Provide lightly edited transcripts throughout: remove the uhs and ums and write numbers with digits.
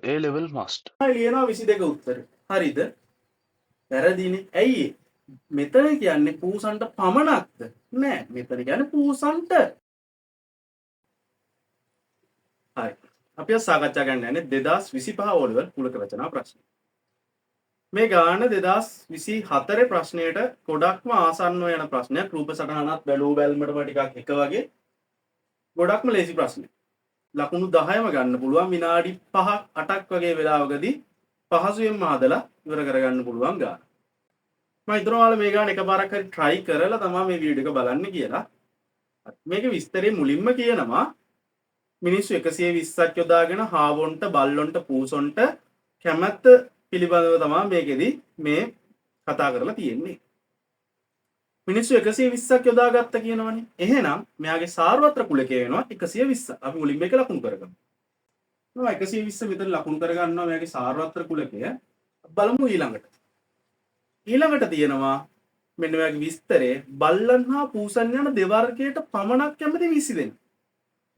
A level master. ලියනවා 22 උත්තරේ. හරිද? වැරදිනේ. ඇයි ඒ? මෙතන කියන්නේ පූසන්ට පමණක්ද? නෑ. මෙතන කියන්නේ පූසන්ට. හරි. අපි අද සාකච්ඡා කරන්න යන්නේ 2025 ඕ ලෙවල් කුලක රචනා ප්‍රශ්න. මේ ගාන 2024 ප්‍රශ්නයට ගොඩක්ම ආසන්නව යන ප්‍රශ්නයක්. රූප සටහනත් බැලූ බැල්මටම ටිකක් එක වගේ. ගොඩක්ම ලේසි ප්‍රශ්නයක්. ලකුණු 10ම ගන්න පුළුවන් විනාඩි 5ක් 8ක් වගේ වෙලාවකදී පහසුවෙන්ම හදලා ඉවර කරගන්න පුළුවන් ගාන. මම හිතනවා ඔයාලා මේ ගාන එකපාරක් හරි try කරලා තමයි මේ වීඩියෝ එක බලන්න කියලා. මේක විස්තරේ මුලින්ම කියනවා මිනිස්සු 120ක් යොදාගෙන හාවොන්ට බල්ලොන්ට පූසොන්ට කැමැත්ත පිළිබඳව තමයි මේකෙදි මේ කතා කරලා තියෙන්නේ. මිනිස්සු 120ක් යොදාගත්ත කියනවනේ. එහෙනම් මෙයාගේ සාරවත්‍ර කුලකය වෙනවා 120. අපි මුලින්ම එක ලකුණු කරගමු. මම 120 විතර ලකුණු කරගන්නවා මෙයාගේ සාරවත්‍ර කුලකය. බලමු ඊළඟට. ඊළඟට තියෙනවා මෙන්න මෙයාගේ විස්තරේ බල්ලන් හා පූසන් යන දෙවර්ගයට පමණක් කැමති 20 දෙනෙක්.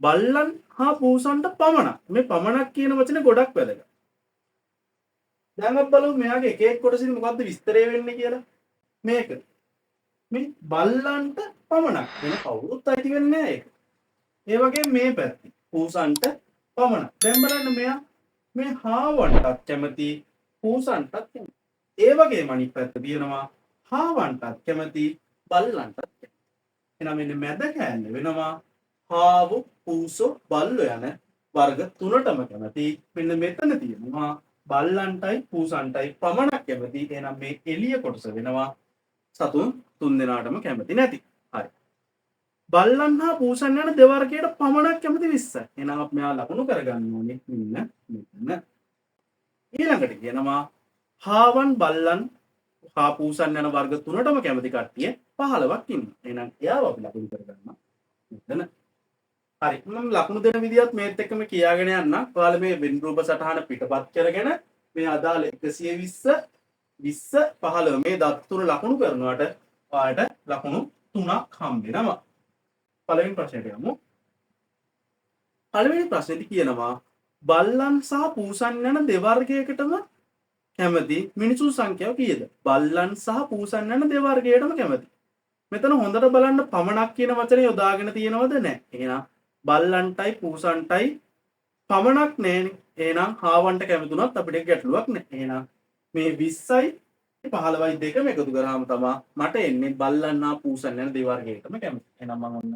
බල්ලන් හා පූසන්ට පමණක්. මේ පමණක් කියන වචනේ ගොඩක් වැදගත්. දැන් අපි බලමු මෙයාගේ එක එක කොටසින් මොකද්ද විස්තරය වෙන්නේ කියලා. මේක. මේ බල්ලන්ට පමණක් වෙන කවුරුත් අයිති වෙන්නේ නැහැ ඒක. ඒ වගේ මේ පැත්තේ පූසන්ට පමණක්. දැන් බලන්න මෙයා මේ හාවන්ටත් කැමති පූසන්ටත් කැමති. ඒ වගේම අනිත් පැත්ත තියෙනවා හාවන්ටත් කැමති බල්ලන්ටත් කැමති. එහෙනම් මෙන්න මැද කෑල්ල වෙනවා හාව පූසෝ බල්ලෝ යන වර්ග තුනටම කැමති. මෙන්න මෙතන තියෙනවා බල්ලන්ටයි පූසන්ටයි පමණක් කැමති. එහෙනම් මේ එළිය කොටස වෙනවා සතුන් තුන් දෙනාටම කැමති නැති. හරි. බල්ලන් හා පූසන් යන දෙවර්ගයට පමණක් කැමති 20. එහෙනම් අපි මෙයා ලකුණු කරගන්න ඕනේ මෙන්න මෙතන. ඊළඟට කියනවා හාවන් බල්ලන් හා පූසන් යන වර්ග තුනටම කැමති කට්ටිය 15ක් ඉන්නවා. එහෙනම් එයාව අපි ලකුණු කරගන්නවා මෙතන. හරි. මම ලකුණු දෙන විදිහත් මේත් එක්කම කියාගෙන යන්න. ඔයාලා මේ වෙන් රූප සටහන පිටපත් කරගෙන මේ අදාළ 120 20 15 මේ දත් තුන ලකුණු කරනවාට ඔයාලට ලකුණු 3ක් හම්බ වෙනවා. පළවෙනි ප්‍රශ්නයට යමු. පළවෙනි ප්‍රශ්නේදී කියනවා බල්ලන් සහ පූසන් යන දෙවර්ගයකටම කැමති මිනිසුන් සංඛ්‍යාව කීයද? බල්ලන් සහ පූසන් යන දෙවර්ගයටම කැමති. මෙතන හොඳට බලන්න පමණක් කියන වචනේ යොදාගෙන තියෙනවද නැහැ. එහෙනම් බල්ලන්ටයි පූසන්ටයි පමණක් නෑනේ. එහෙනම් හාවන්ට කැමතුනත් අපිට ගැටලුවක් නෑ. එහෙනම් මේ 20යි 15යි දෙකම එකතු කරාම තමයි මට එන්නේ බල්ලන් හා පූසන් යන දෙවර්ගයකටම කැමති. එහෙනම් මම ඔන්න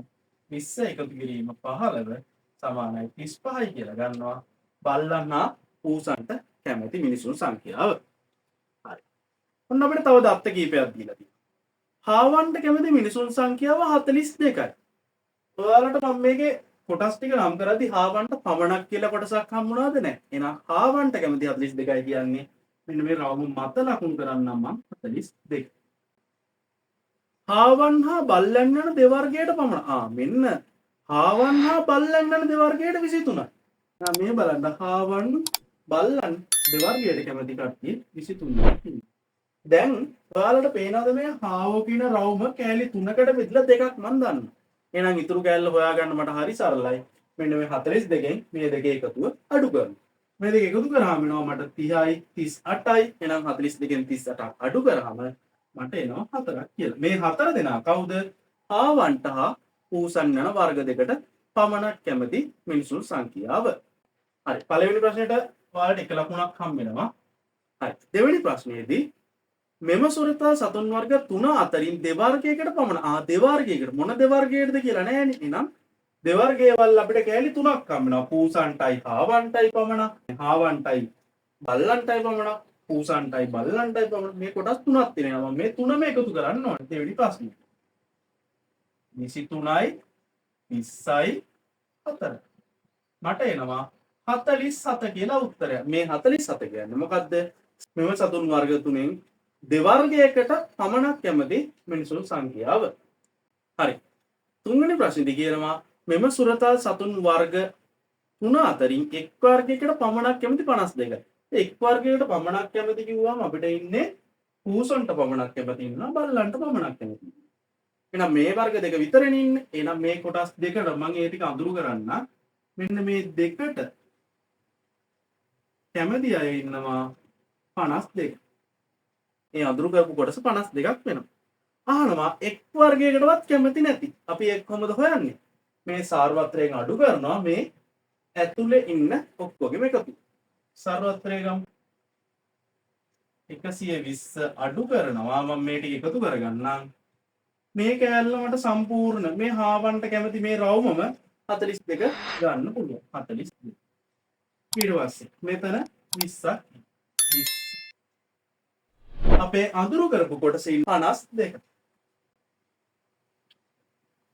20 එකතු කිරීම 15 සමානයි 35යි කියලා ගන්නවා. බල්ලන් හා පූසන්ට කැමති මිනිසුන් සංඛ්‍යාව. හරි. ඔන්න අපිට තව දත්ත කීපයක් දීලා තියෙනවා. හාවන්ට කැමති මිනිසුන් සංඛ්‍යාව 42යි. ඔයාලට මම මේකේ කොටස් ටික නම් කරද්දි හාවන්ට පමණක් කියලා කොටසක් හම්බුණාද නැහැ. එහෙනම් හාවන්ට කැමති 42යි කියන්නේ මෙන්න මේ රවුම මත ලකුණු කරන්නම් මම 42. හාවන් හා බල්ලන් යන දෙවර්ගයට පමණ. මෙන්න හාවන් හා බල්ලන් යන දෙවර්ගයට 23යි. මේ බලන්න හාවන් බල්ලන් දෙවර්ගයට කැමති කට්ටිය 23යි. දැන් ඔයාලට පේනවද මේ හාවෝ කියන රවුම කෑලි 3කට බෙදලා දෙකක් මන් දන්නවා. එහෙනම් ඉතුරු කෑල්ල හොයාගන්න මට හරි සරලයි. මෙන්න මේ 42කින් මේ දෙක එකතුව අඩු කරනවා. මේ දෙක එකතු කරාම එනවා මට 30යි 38යි. එහෙනම් 42කින් 38ක් අඩු කරාම මට එනවා 4ක් කියලා. මේ 4 දෙනා කවුද? හාවන්ට හා පූසන් යන වර්ග දෙකට පමණක් කැමති මිනිසුන් සංඛ්‍යාව. හරි. පළවෙනි ප්‍රශ්නෙට ඔයාලට එක ලකුණක් හම්බ වෙනවා. හරි. දෙවෙනි ප්‍රශ්නයේදී මෙම සොරතා සතුන් වර්ග 3 අතරින් දෙවර්ගයකට පමණ දෙවර්ගයකට මොන දෙවර්ගයකටද කියලා නෑනේ. එහෙනම් දෙවර්ගයවල් අපිට කෑලි 3ක් හම්බ වෙනවා. පූසන්ටයි හාවන්ටයි පමණ, හාවන්ටයි බල්ලන්ටයි පමණ, පූසන්ටයි බල්ලන්ටයි පමණ. මේ කොටස් 3ක් තියෙනවා. මේ 3ම එකතු කරන්න ඕනේ දෙවෙනි ප්‍රශ්නේ. 23යි 20යි 4. මට එනවා 47 කියලා උත්තරය. මේ 47 කියන්නේ මොකද්ද? මෙම සතුන් වර්ග තුනෙන් දෙවර්ගයකට පමණක් කැමති මිනිසුන් සංඛ්‍යාව. හරි. තුන්වෙනි ප්‍රශ්නේදී කියනවා මෙම සුරතා සතුන් වර්ග 3 අතරින් එක් වර්ගයකට පමණක් කැමති 52යි. එක් වර්ගයකට පමණක් කැමති කිව්වම අපිට ඉන්නේ පූසන්ට පමණක් කැමති ඉන්නවා බල්ලන්ට පමණක් කැමති. එහෙනම් මේ වර්ග දෙක විතරනේ ඉන්නේ. එහෙනම් මේ කොටස් දෙකට මම ඒ ටික අඳුරු කරන්න. මෙන්න මේ දෙකට කැමති අය ඉන්නවා 52. ඒ අඳුරු කරපු කොටස 52ක් වෙනවා. අහනවා එක් වර්ගයකටවත් කැමති නැති. අපි එක් කොහොමද හොයන්නේ? මේ සාරවත්‍රයෙන් අඩු කරනවා මේ ඇතුලේ ඉන්න ඔක්කොගෙම එකතු. සාරවත්‍රය ගමු. 120 අඩු කරනවා මම මේ ටික එකතු කරගන්නම්. මේ කෑල්ල මට සම්පූර්ණ මේ හාවන්ට කැමති මේ රවුමම 42 ගන්න පුළුවන්. 42. ඊට පස්සේ මෙතන 20ක් 20. අපේ අඳුරු කරපු කොටසේ 52.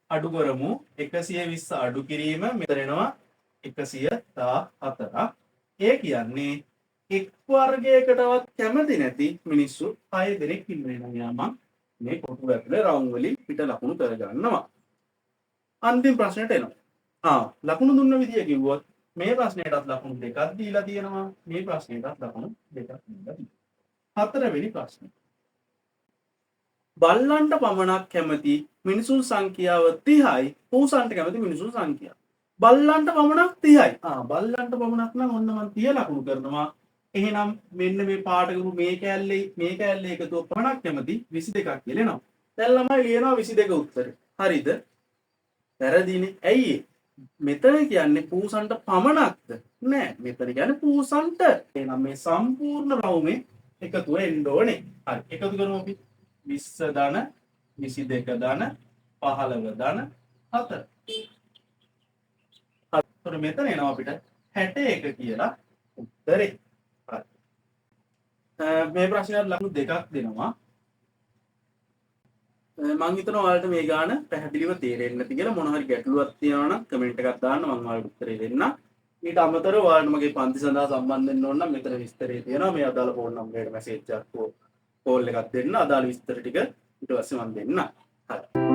අඩු කරමු 120 අඩු කිරීම මෙතන එනවා 114ක්. ඒ කියන්නේ එක් වර්ගයකටවත් කැමති නැති මිනිස්සු 6 දෙනෙක් ඉන්නවා. මම මේ කොටු ඇතුලේ රවුම් වලින් පිට ලකුණු කරගන්නවා. අන්තිම ප්‍රශ්නෙට එනවා. ලකුණු දුන්න විදිය කිව්වොත් මේ ප්‍රශ්නයටත් ලකුණු දෙකක් දීලා තියෙනවා. මේ ප්‍රශ්නයටත් ලකුණු දෙකක් දීලා තියෙනවා. හතරවෙනි ප්‍රශ්නේ. බල්ලන්ට පමණක් කැමති මිනිසුන් සංඛ්‍යාව 30යි. පූසන්ට කැමති මිනිසුන් සංඛ්‍යාව. බල්ලන්ට පමණක් 30යි. බල්ලන්ට පමණක් නම් ඔන්න මම 30 ලකුණු කරනවා. එහෙනම් මෙන්න මේ පාඩකරු මේ කැලේ එකතුව පමණක් කැමති 22ක් කියලා එනවා. දැන් ළමයි ලියනවා 22 උත්තරේ. හරිද? වැරදිනේ. ඇයි මෙතන කියන්නේ පූසන්ට පමණක්ද? නෑ. මෙතන කියන්නේ පූසන්ට. එහෙනම් මේ සම්පූර්ණ රවුමේ එකතුව එන්න ඕනේ. හරි. එකතු කරමු අපි. 20 ධන 22 ධන 15 ධන 4. හතර මෙතන එනවා අපිට 61 කියලා උත්තරේ. මේ ප්‍රශ්නයට ලකුණු දෙකක් දෙනවා. මම හිතනවා ඔයාලට මේ ගාන පැහැදිලිව තේරෙන්නේ නැති කියලා මොන හරි ගැටලුවක් තියෙනවා නම් කමෙන්ට් එකක් දාන්න මම ඔයාලට උත්තරේ දෙන්නම්. ඊට අමතරව ඔයාලට මගේ පන්ති සඳහා සම්බන්ධ වෙන්න ඕන නම් මෙතන විස්තරේ තියෙනවා. මේ අදාළ ෆෝන් නම්බරයට මැසේජ් එකක් කෝල් එකක් දෙන්න. අදාළ විස්තර ටික ඊට පස්සේ මම දෙන්නම්. හරි.